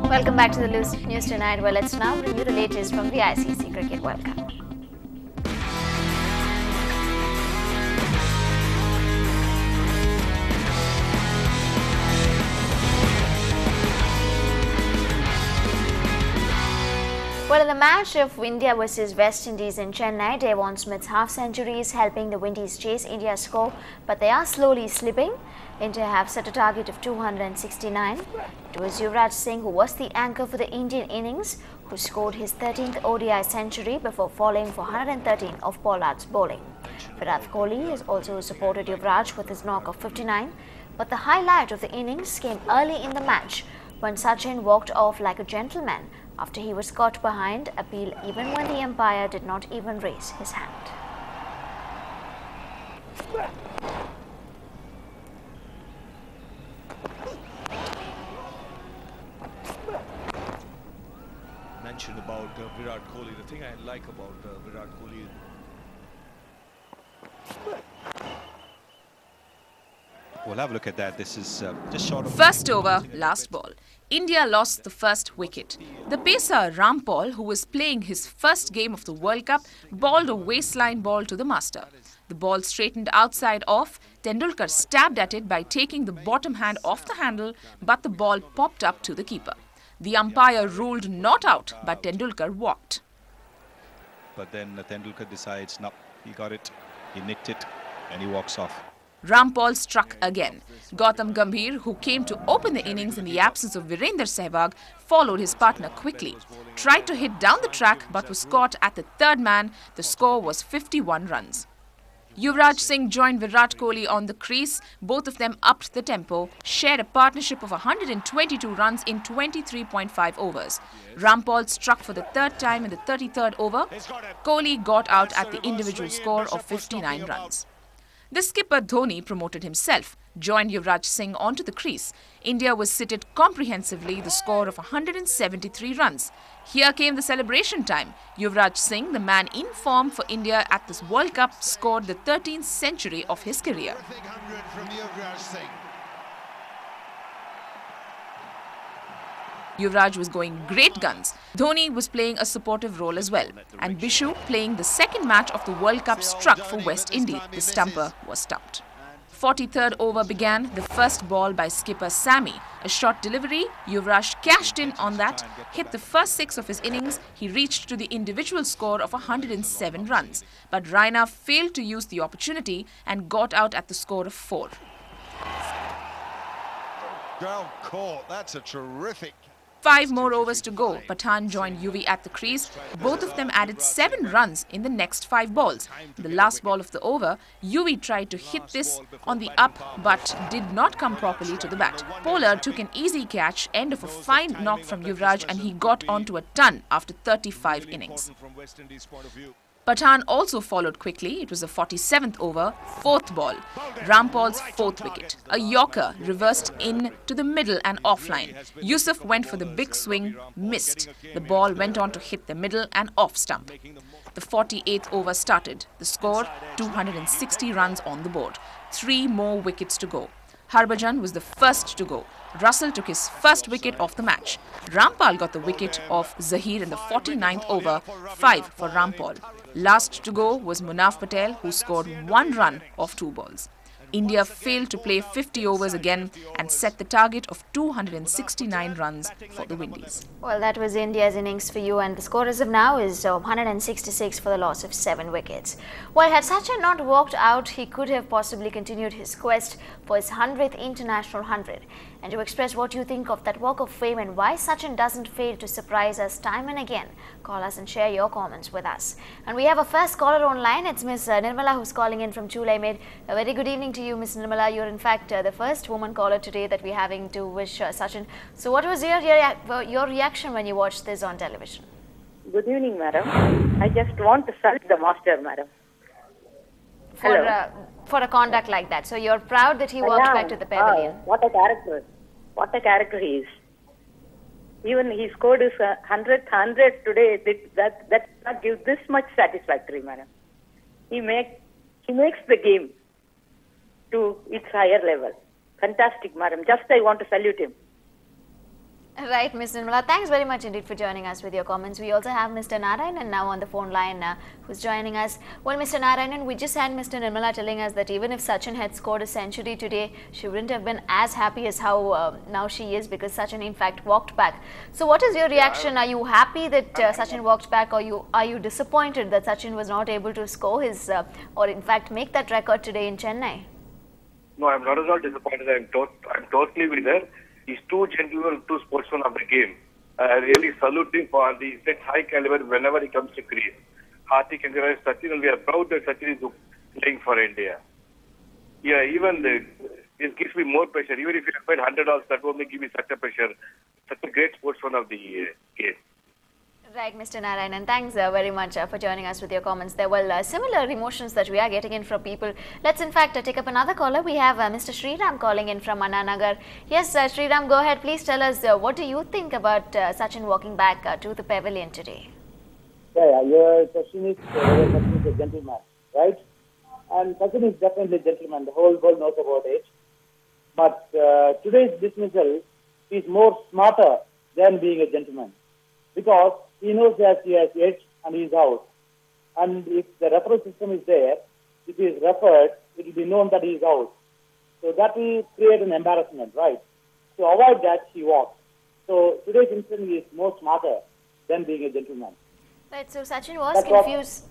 Welcome back to the News Tonight. Well, let's now bring you the latest from the ICC Cricket World Cup. Well, in the match of India versus West Indies in Chennai, Devon Smith's half-century is helping the Windies chase India's score, but they are slowly slipping. India have set a target of 269. It was Yuvraj Singh who was the anchor for the Indian innings, who scored his 13th ODI century before falling for 113 of Pollard's bowling. Virat Kohli has also supported Yuvraj with his knock of 59, but the highlight of the innings came early in the match when Sachin walked off like a gentleman after he was caught behind appeal even when the umpire did not even raise his hand. Mentioned about Virat Kohli. The thing I like about Virat Kohli, we'll have a look at that. This is just short of... First over, last ball. India lost the first wicket. The pacer Rampal, who was playing his first game of the World Cup, bowled a waistline ball to the master. The ball straightened outside off. Tendulkar stabbed at it by taking the bottom hand off the handle, but the ball popped up to the keeper. The umpire ruled not out, but Tendulkar walked. But then Tendulkar decides, no, he got it, he nicked it, and he walks off. Rampal struck again. Gautam Gambhir, who came to open the innings in the absence of Virender Sehwag, followed his partner quickly. Tried to hit down the track but was caught at the third man. The score was 51 runs. Yuvraj Singh joined Virat Kohli on the crease. Both of them upped the tempo, shared a partnership of 122 runs in 23.5 overs. Rampal struck for the third time in the 33rd over. Kohli got out at the individual score of 59 runs. The skipper Dhoni promoted himself, joined Yuvraj Singh onto the crease. India was sitted comprehensively, the score of 173 runs. Here came the celebration time. Yuvraj Singh, the man in form for India at this World Cup, scored the 13th century of his career. Yuvraj was going great guns. Dhoni was playing a supportive role as well. And Bishu, playing the second match of the World Cup, struck for West Indies. The stumper was stumped. 43rd over began. The first ball by skipper Sammy. A short delivery. Yuvraj cashed in on that. Hit the first 6 of his innings. He reached to the individual score of 107 runs. But Raina failed to use the opportunity and got out at the score of 4. Well caught. That's a terrific... 5 more overs to go. Pathan joined Yuvi at the crease. Both of them added 7 runs in the next 5 balls. The last ball of the over, Yuvi tried to hit this on the up but did not come properly to the bat. Pollard took an easy catch, end of a fine knock from Yuvraj, and he got onto a ton after 35 innings. Pathan also followed quickly. It was the 47th over, 4th ball. Rampal's 4th wicket. A Yorker reversed in to the middle and offline. Yusuf went for the big swing, missed. The ball went on to hit the middle and off stump. The 48th over started. The score, 260 runs on the board. 3 more wickets to go. Harbhajan was the first to go. Russell took his first wicket of the match. Rampal got the wicket of Zahir in the 49th over, 5 for Rampal. Last to go was Munaf Patel, who scored 1 run off 2 balls. India failed to play 50 overs again and set the target of 269 runs for the Windies. Well, that was India's innings for you, and the score as of now is 166 for the loss of 7 wickets. Well, had Sachin not walked out, he could have possibly continued his quest for his 100th international 100. And to express what you think of that walk of fame and why Sachin doesn't fail to surprise us time and again, call us and share your comments with us. And we have a first caller online. It's Miss Nirmala, who's calling in from Chulai. A very good evening to you, Miss Nirmala. You're in fact the first woman caller today that we're having to wish Sachin. So what was your reaction when you watched this on television? Good evening, madam. I just want to salute the master, madam. For a conduct like that. So you're proud that he walked back to the pavilion. What a character. What a character he is. Even he scored his 100th 100 today. That does not give this much satisfactory, madam. He makes the game to its higher level. Fantastic, madam. Just I want to salute him. Right, Ms. Nirmala, thanks very much indeed for joining us with your comments. We also have Mr. Narayanan now on the phone line who's joining us. Well, Mr. Narayanan, we just had Mr. Nirmala telling us that even if Sachin had scored a century today, she wouldn't have been as happy as how now she is, because Sachin in fact walked back. So what is your reaction? Are you happy that Sachin walked back, or are you disappointed that Sachin was not able to score his or in fact make that record today in Chennai? No, I'm not at all disappointed. I'm totally with her. He's too gentleman, too sportsman of the game. I really salute him for the high caliber whenever he comes to crease. Hearty congratulations Sachin, and we are proud that Sachin is playing for India. Yeah, even it gives me more pressure. Even if you have paid $100, that won't give me such a pressure. Such a great sportsman of the game. Right, Mr. Narayanan, thanks very much for joining us with your comments. There were similar emotions that we are getting in from people. Let's in fact take up another caller. We have Mr. Sriram calling in from Annanagar. Yes, Sriram, go ahead. Please tell us what do you think about Sachin walking back to the pavilion today? Yeah, your question is Sachin is a gentleman, right? And Sachin is definitely a gentleman. The whole world knows about it. But today's dismissal is more smarter than being a gentleman, because he knows that he has edge and he is out. And if the referral system is there, if he is referred, it will be known that he is out. So that will create an embarrassment, right? To avoid that, he walks. So today's incident is more smarter than being a gentleman. Right, so Sachin was confused.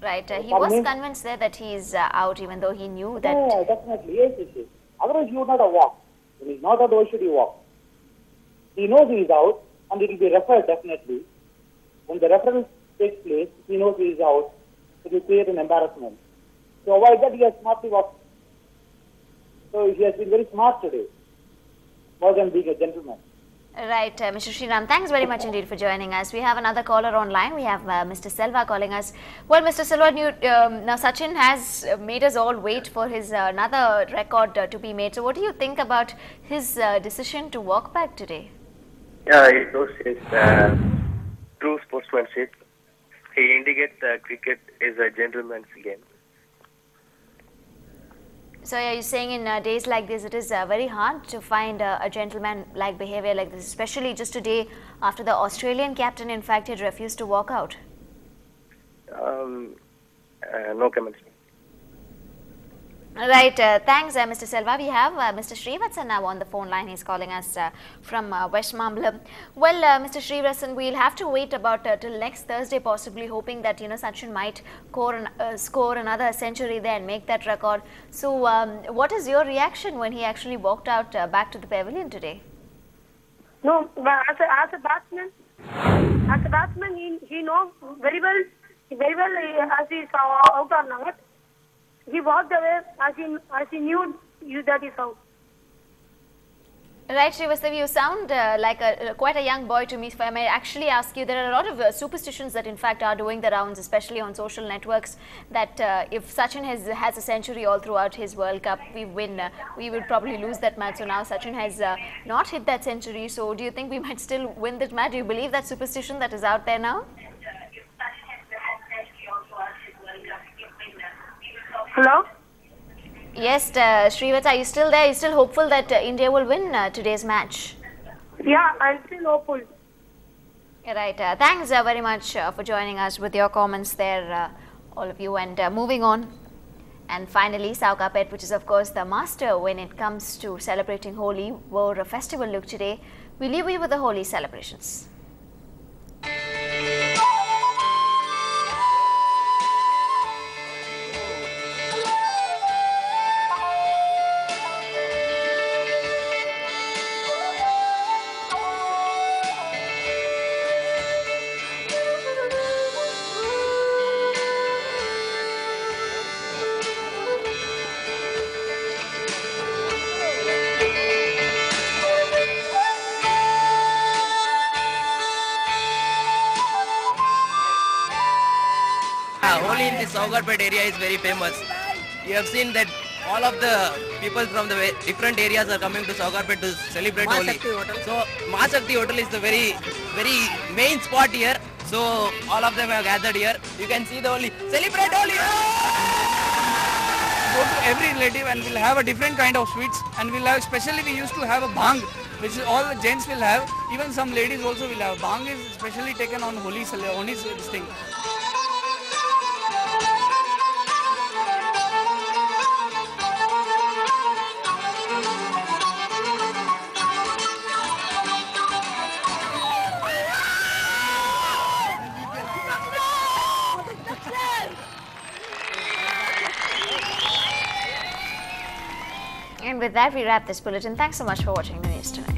Right, he was convinced there that he is out, even though he knew that... Yeah, definitely. Yes, yes, yes. Otherwise, he would not have walked. When he is not out, why should he walk? He knows he is out, and it will be referred definitely. When the referral takes place, he knows he is out. It will create an embarrassment. To avoid that, he has smartly walked. So he has been very smart today, more than being a gentleman. Right, Mr. Sriram, thanks very much indeed for joining us. We have another caller online. We have Mr. Selva calling us. Well, Mr. Selva, now Sachin has made us all wait for his another record to be made. So what do you think about his decision to walk back today? Yeah, it shows his true sportsmanship. He indicates that cricket is a gentleman's game. So are you saying in days like this, it is very hard to find a gentleman-like behavior like this, especially just today after the Australian captain, in fact, had refused to walk out? No comments. Right, thanks Mr. Selva. We have Mr. Srivatsan now on the phone line. He's calling us from West Mamblam. Well, Mr. Srivatsan, we'll have to wait about till next Thursday, possibly hoping that Sachin might score another century there and make that record. So what is your reaction when he actually walked out back to the pavilion today? No, as a batsman, he knows very well as he's out or not. He walked away as he knew that he's out. Right, Srivastav, you sound like quite a young boy to me. If I may actually ask you, there are a lot of superstitions that in fact are doing the rounds, especially on social networks, that if Sachin has a century all throughout his World Cup, we would probably lose that match. So now Sachin has not hit that century. So do you think we might still win that match? Do you believe that superstition that is out there now? Hello? Yes, Srivat, are you still there? Are you still hopeful that India will win today's match? Yeah, I'm still hopeful. Right, thanks very much for joining us with your comments there, all of you. And moving on, and finally, Saukapet, which is of course the master when it comes to celebrating Holi, wore a festival look today. We leave you with the Holi celebrations. Holi in the Saugarpet area is very famous. You have seen that all of the people from the different areas are coming to Saugarpet to celebrate Holi. So Mahashakti Hotel is the very main spot here. So all of them have gathered here. You can see the Holi. Celebrate Holi! go to every relative and we'll have a different kind of sweets, and we'll have, especially we used to have a bhang, which is all the gents will have, even some ladies also will have. Bhang is specially taken on Holi, this thing. And with that, we wrap this bulletin. Thanks so much for watching the news tonight.